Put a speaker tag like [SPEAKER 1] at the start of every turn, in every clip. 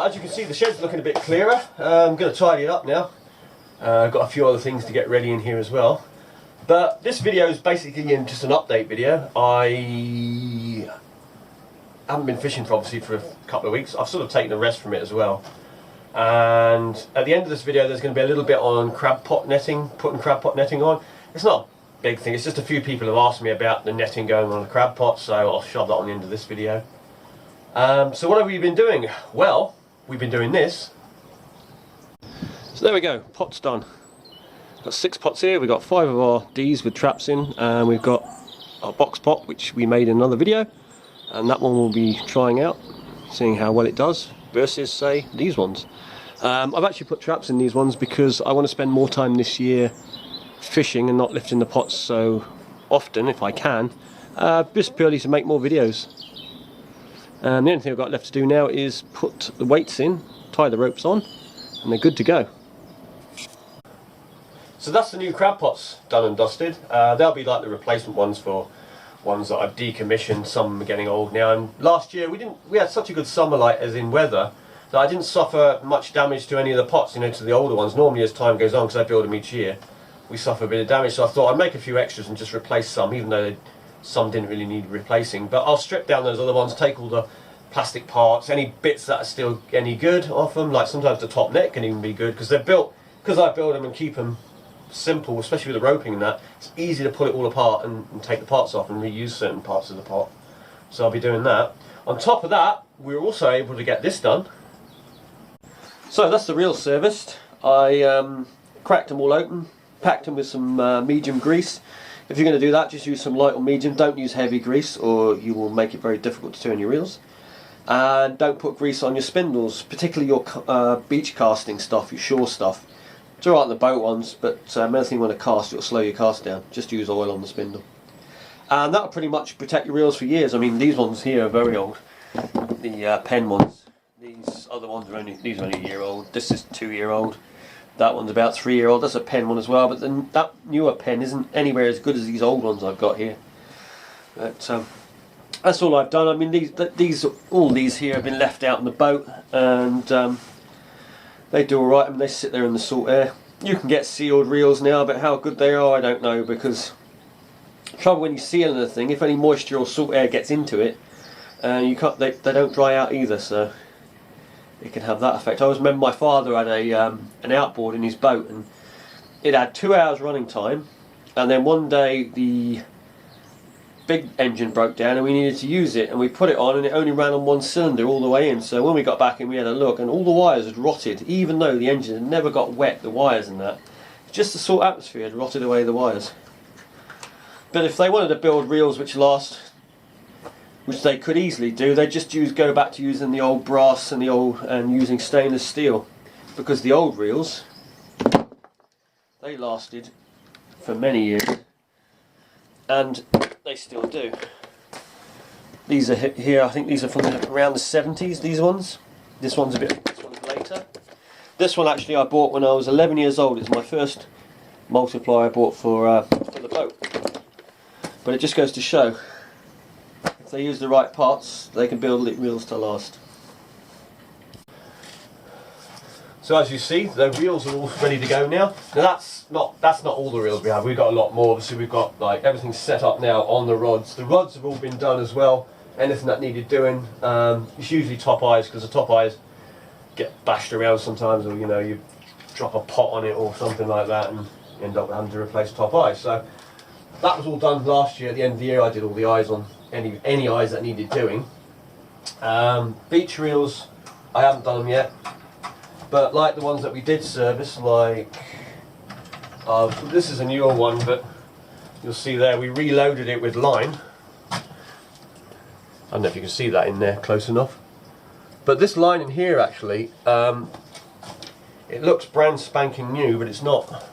[SPEAKER 1] Well, as you can see, the shed's looking a bit clearer. I'm going to tidy it up now. I've got a few other things to get ready in here as well. But this video is basically just an update video. I haven't been fishing for a couple of weeks. I've sort of taken a rest from it as well. And at the end of this video there's going to be a little bit on crab pot netting, putting crab pot netting on. It's not a big thing, it's just a few people have asked me about the netting going on the crab pot, so I'll shove that on the end of this video. So what have we been doing? Well, we've been doing this. So there we go, pot's done. Got 6 pots here, we've got 5 of our D's with traps in, and we've got our box pot which we made in another video, and that one we'll be trying out, seeing how well it does versus say these ones. I've actually put traps in these ones because I want to spend more time this year fishing and not lifting the pots so often if I can, just purely to make more videos. The only thing I've got left to do now is put the weights in, tie the ropes on, and they're good to go. So that's the new crab pots done and dusted. They'll be like the replacement ones for ones that I've decommissioned. Some are getting old now, and last year we had such a good summer, like as in weather, that I didn't suffer much damage to any of the pots, you know, to the older ones. Normally as time goes on, because I build them each year, we suffer a bit of damage, so I thought I'd make a few extras and just replace some, even though some didn't really need replacing. But I'll strip down those other ones, take all the plastic parts, any bits that are still any good off them, like sometimes the top net can even be good, because they're built, because I build them and keep them simple, especially with the roping and that, it's easy to pull it all apart and take the parts off and reuse certain parts of the pot. So I'll be doing that. On top of that, we were also able to get this done. So that's the reels serviced. I cracked them all open, packed them with some medium grease. If you're going to do that, just use some light or medium. Don't use heavy grease or you will make it very difficult to turn your reels. And don't put grease on your spindles, particularly your beach casting stuff, your shore stuff. It's alright on the boat ones, but anything you want to cast, it'll slow your cast down. Just use oil on the spindle. And that'll pretty much protect your reels for years. I mean, these ones here are very old. The pen ones. These other ones are only a year old. This is 2-year-old. That one's about 3-year-old. That's a pen one as well, but then that newer pen isn't anywhere as good as these old ones I've got here. But that's all I've done. I mean, all these here have been left out in the boat, and they do alright. I mean, they sit there in the salt air. You can get sealed reels now, but how good they are I don't know, because the trouble when you seal anything, if any moisture or salt air gets into it, you can't. They don't dry out either, so it can have that effect. I always remember my father had an outboard in his boat, and it had 2 hours running time, and then one day the big engine broke down and we needed to use it, and we put it on and it only ran on one cylinder all the way in. So when we got back and we had a look, and all the wires had rotted, even though the engine had never got wet, the wires and that, just the salt atmosphere had rotted away the wires. But if they wanted to build reels which last, which they could easily do, they just go back to using the old brass and using stainless steel, because the old reels, they lasted for many years, and they still do. These are here, I think these are from around the 70s, these ones. This one's later. This one actually I bought when I was 11 years old. It's my first multiplier I bought for the boat. But it just goes to show, if they use the right parts, they can build reels to last. So as you see, the reels are all ready to go now. Now that's not all the reels we have. We've got a lot more. Obviously we've got like everything set up now on the rods. The rods have all been done as well. Anything that needed doing. It's usually top eyes, because the top eyes get bashed around sometimes, or you know, you drop a pot on it or something like that and end up having to replace top eyes. So that was all done last year. At the end of the year I did all the eyes on any eyes that needed doing. Beach reels, I haven't done them yet. But like the ones that we did service, like this is a newer one, but you'll see there we reloaded it with line. I don't know if you can see that in there close enough. But this line in here actually, it looks brand spanking new, but it's not.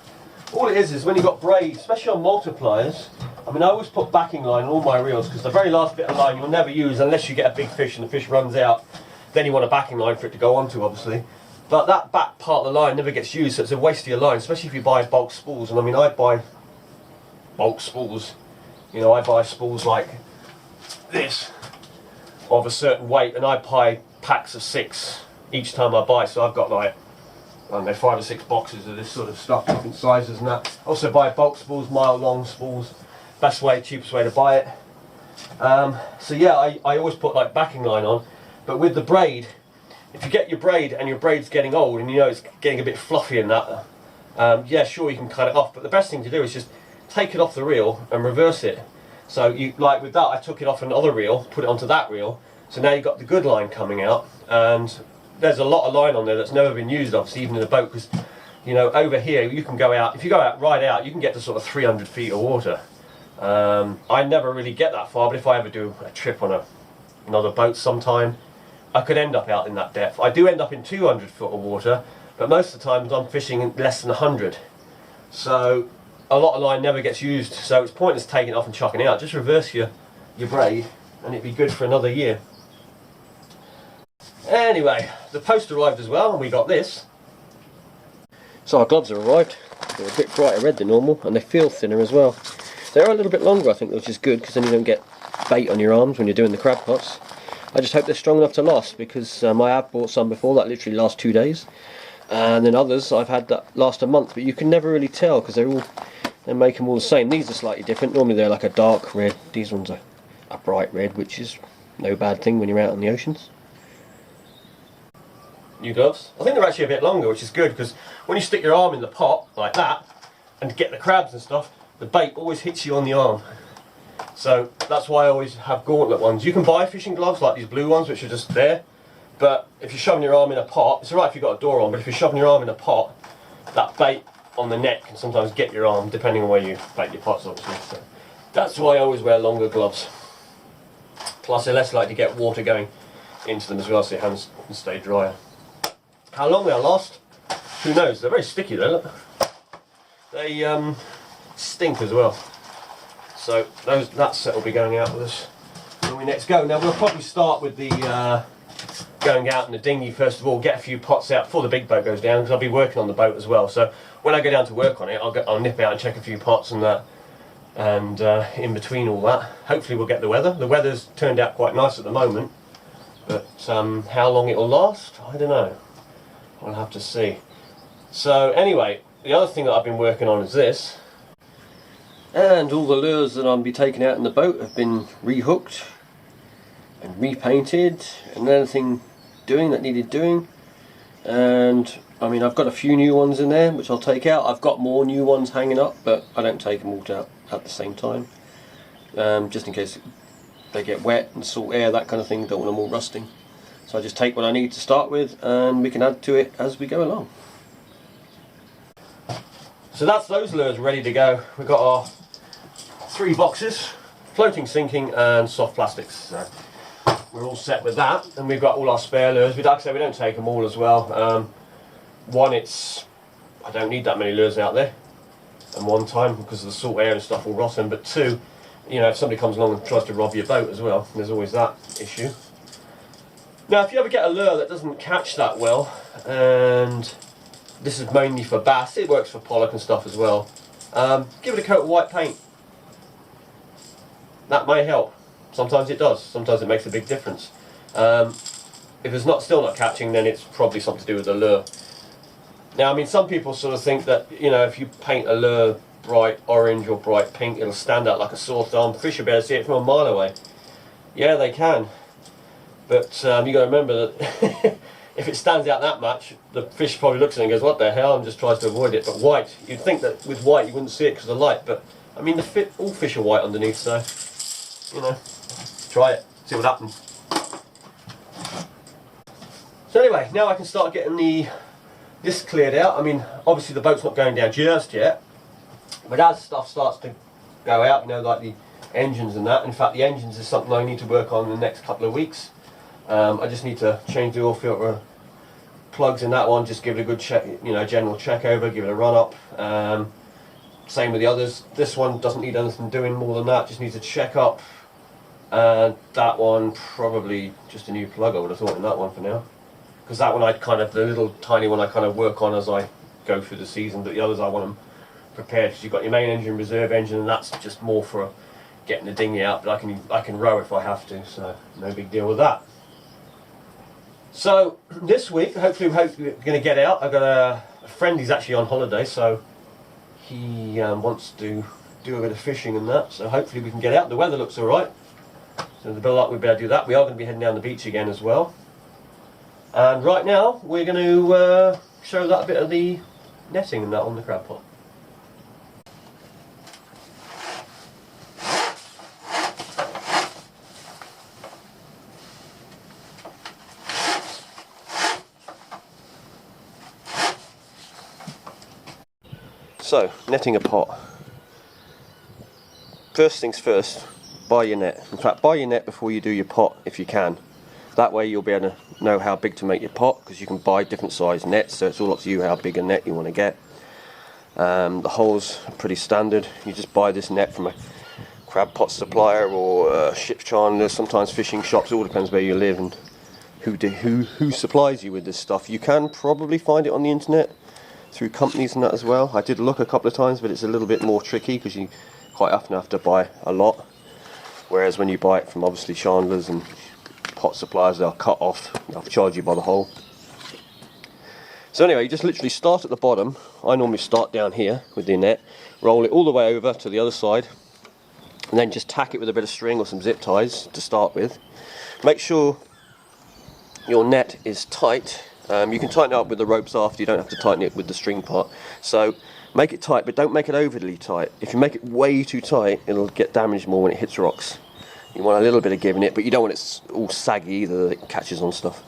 [SPEAKER 1] All it is when you've got braid, especially on multipliers. I mean, I always put backing line on all my reels, because the very last bit of line you'll never use unless you get a big fish and the fish runs out. Then you want a backing line for it to go onto, obviously. But that back part of the line never gets used, so it's a waste of your line, especially if you buy bulk spools. And I mean, I buy bulk spools. You know, I buy spools like this, of a certain weight, and I buy packs of 6 each time I buy. So I've got like, I don't know, 5 or 6 boxes of this sort of stuff, different sizes and that. Also buy bulk spools, mile long spools. Best way, cheapest way to buy it. So yeah, I always put like backing line on, but with the braid, if you get your braid and your braid's getting old and you know it's getting a bit fluffy and that, yeah, sure, you can cut it off, but the best thing to do is just take it off the reel and reverse it. So you, like with that, I took it off another reel, put it onto that reel, so now you've got the good line coming out, and there's a lot of line on there that's never been used, obviously, even in a boat, because, you know, over here you can go out, if you go out right out, you can get to sort of 300 feet of water. I never really get that far, but if I ever do a trip on another boat sometime, I could end up out in that depth. I do end up in 200 foot of water, but most of the times I'm fishing in less than 100. So a lot of line never gets used, so it's pointless taking it off and chucking it out. Just reverse your braid and it'd be good for another year. Anyway, the post arrived as well, and we got this. So our gloves have arrived. They're a bit brighter red than normal, and they feel thinner as well. They're a little bit longer, I think, which is good, because then you don't get bait on your arms when you're doing the crab pots. I just hope they're strong enough to last, because I have bought some before that literally last 2 days, and then others I've had that last a month, but you can never really tell because they make them all the same. These are slightly different. Normally they're like a dark red. These ones are a bright red, which is no bad thing when you're out on the oceans. New gloves. I think they're actually a bit longer, which is good, because when you stick your arm in the pot like that and get the crabs and stuff, the bait always hits you on the arm. So that's why I always have gauntlet ones. You can buy fishing gloves like these blue ones, which are just there, but if you're shoving your arm in a pot, it's alright if you've got a door on, but if you're shoving your arm in a pot, that bait on the neck can sometimes get your arm, depending on where you bait your pots, obviously. So that's why I always wear longer gloves. Plus they're less likely to get water going into them as well, so your hands can stay drier. How long they'll last, who knows? They're very sticky though, look. They stink as well. So that set will be going out with us when we next go. Now we'll probably start with the going out in the dinghy first of all, get a few pots out before the big boat goes down, because I'll be working on the boat as well. So when I go down to work on it, I'll nip out and check a few pots and that, and in between all that, hopefully we'll get the weather. The weather's turned out quite nice at the moment, but how long it will last, I don't know. I'll have to see. So anyway, the other thing that I've been working on is this, and all the lures that I'll be taking out in the boat have been rehooked and repainted, and anything doing that needed doing. And I mean, I've got a few new ones in there which I'll take out. I've got more new ones hanging up, but I don't take them all out at the same time, just in case they get wet and salt air, that kind of thing. Don't want them all rusting. So I just take what I need to start with, and we can add to it as we go along. So that's those lures ready to go. We've got our 3 boxes, floating, sinking and soft plastics. So we're all set with that, and we've got all our spare lures. Like I say, we don't take them all as well. One, I don't need that many lures out there, and one time, because of the salt air and stuff will rot them, but 2, you know, if somebody comes along and tries to rob your boat as well, there's always that issue. Now if you ever get a lure that doesn't catch that well, and this is mainly for bass, it works for pollock and stuff as well, give it a coat of white paint. That may help. Sometimes it does, sometimes it makes a big difference. If it's still not catching, then it's probably something to do with the lure. Now I mean, some people sort of think that, you know, if you paint a lure bright orange or bright pink, it'll stand out like a sore thumb. Fish will be able to see it from a mile away. Yeah, they can. But you got to remember that if it stands out that much, the fish probably looks at it and goes, what the hell, and just tries to avoid it. But white, you'd think that with white you wouldn't see it because of the light, but I mean, all fish are white underneath, so, you know, try it, see what happens. So anyway, now I can start getting this cleared out. I mean, obviously the boat's not going down just yet, but as stuff starts to go out, you know, like the engines and that, in fact the engines is something I need to work on in the next couple of weeks. I just need to change the oil filter plugs in that one, just give it a good check, you know, general check over, give it a run up. Same with the others. This one doesn't need anything doing more than that, just needs a check up. And that one, probably just a new plug, I would have thought, in that one for now. Because that one the little tiny one I kind of work on as I go through the season, but the others I want them prepared, because you've got your main engine, reserve engine, and that's just more for getting the dinghy out, but I can row if I have to, so no big deal with that. So this week, hopefully we're going to get out. I've got a friend, he's actually on holiday, so he wants to do a bit of fishing and that, so hopefully we can get out. The weather looks alright, so the bill up we'll be able to do that. We are going to be heading down the beach again as well. And right now we're going to show that a bit of the netting and that on the crab pot. So, netting a pot. First things first, buy your net. In fact, buy your net before you do your pot if you can. That way you'll be able to know how big to make your pot, because you can buy different size nets, so it's all up to you how big a net you want to get. The holes are pretty standard. You just buy this net from a crab pot supplier or ship chandler, sometimes fishing shops, it all depends where you live and who supplies you with this stuff. You can probably find it on the internet through companies and that as well. I did look a couple of times, but it's a little bit more tricky because you quite often have to buy a lot, whereas when you buy it from obviously chandlers and pot suppliers, they'll cut off, they'll charge you by the hole. So anyway, you just literally start at the bottom. I normally start down here with the net, roll it all the way over to the other side, and then just tack it with a bit of string or some zip ties to start with. Make sure your net is tight. You can tighten it up with the ropes after, you don't have to tighten it with the string part. So make it tight, but don't make it overly tight. If you make it way too tight, it'll get damaged more when it hits rocks. You want a little bit of give in it, but you don't want it all saggy either, that it catches on stuff.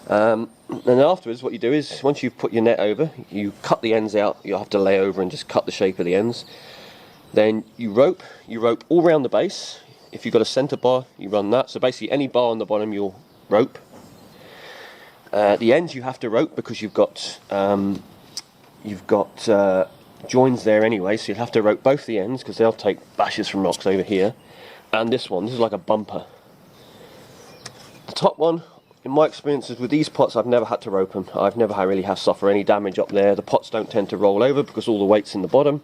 [SPEAKER 1] And then afterwards, what you do is, once you've put your net over, you cut the ends out. You'll have to lay over and just cut the shape of the ends. Then you rope all around the base. If you've got a centre bar, you run that. So basically any bar on the bottom you'll rope. The ends you have to rope because you've got joins there anyway, so you'll have to rope both the ends because they'll take bashes from rocks over here. And this is like a bumper. The top one, in my experiences with these pots, I've never had to rope them. I've never really had to suffer any damage up there. The pots don't tend to roll over because all the weight's in the bottom.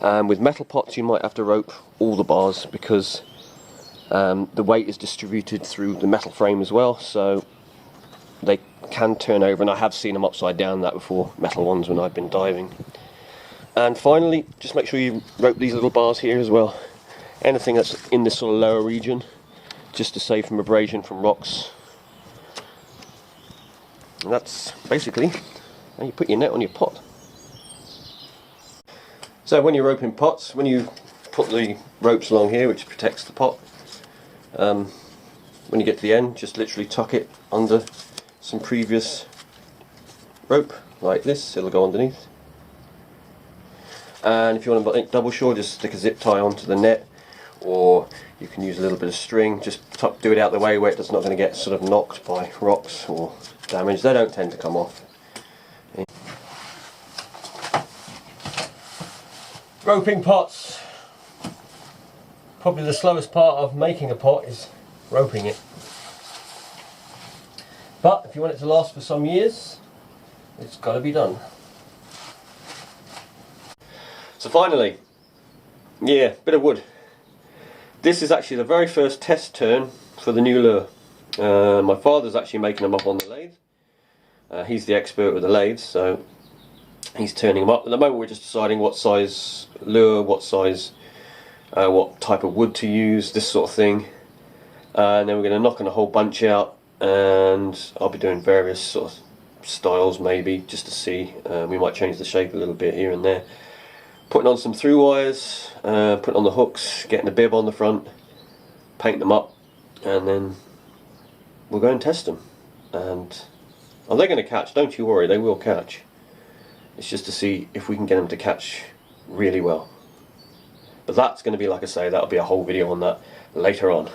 [SPEAKER 1] With metal pots you might have to rope all the bars because the weight is distributed through the metal frame as well, so they can turn over, and I have seen them upside down that before, metal ones, when I've been diving. And finally, just make sure you rope these little bars here as well. Anything that's in this sort of lower region, just to save from abrasion from rocks. And that's basically how you put your net on your pot. So when you're roping pots, when you put the ropes along here, which protects the pot, when you get to the end, just literally tuck it under some previous rope like this. It'll go underneath. And if you want to make double shore, just stick a zip tie onto the net, or you can use a little bit of string. Just do it out the way where it's not going to get sort of knocked by rocks or damaged. They don't tend to come off. Roping pots. Probably the slowest part of making a pot is roping it. But if you want it to last for some years, it's got to be done. So finally, yeah, bit of wood. This is actually the very first test turn for the new lure. My father's actually making them up on the lathe. He's the expert with the lathes, so he's turning them up. At the moment we're just deciding what size lure, what type of wood to use, this sort of thing. And then we're going to knock on a whole bunch out, and I'll be doing various sort of styles maybe, just to see. We might change the shape a little bit here and there. Putting on some through wires, putting on the hooks, getting a bib on the front, paint them up, and then we'll go and test them. And they're going to catch, don't you worry, they will catch. It's just to see if we can get them to catch really well. But that's going to be, like I say, that'll be a whole video on that later on.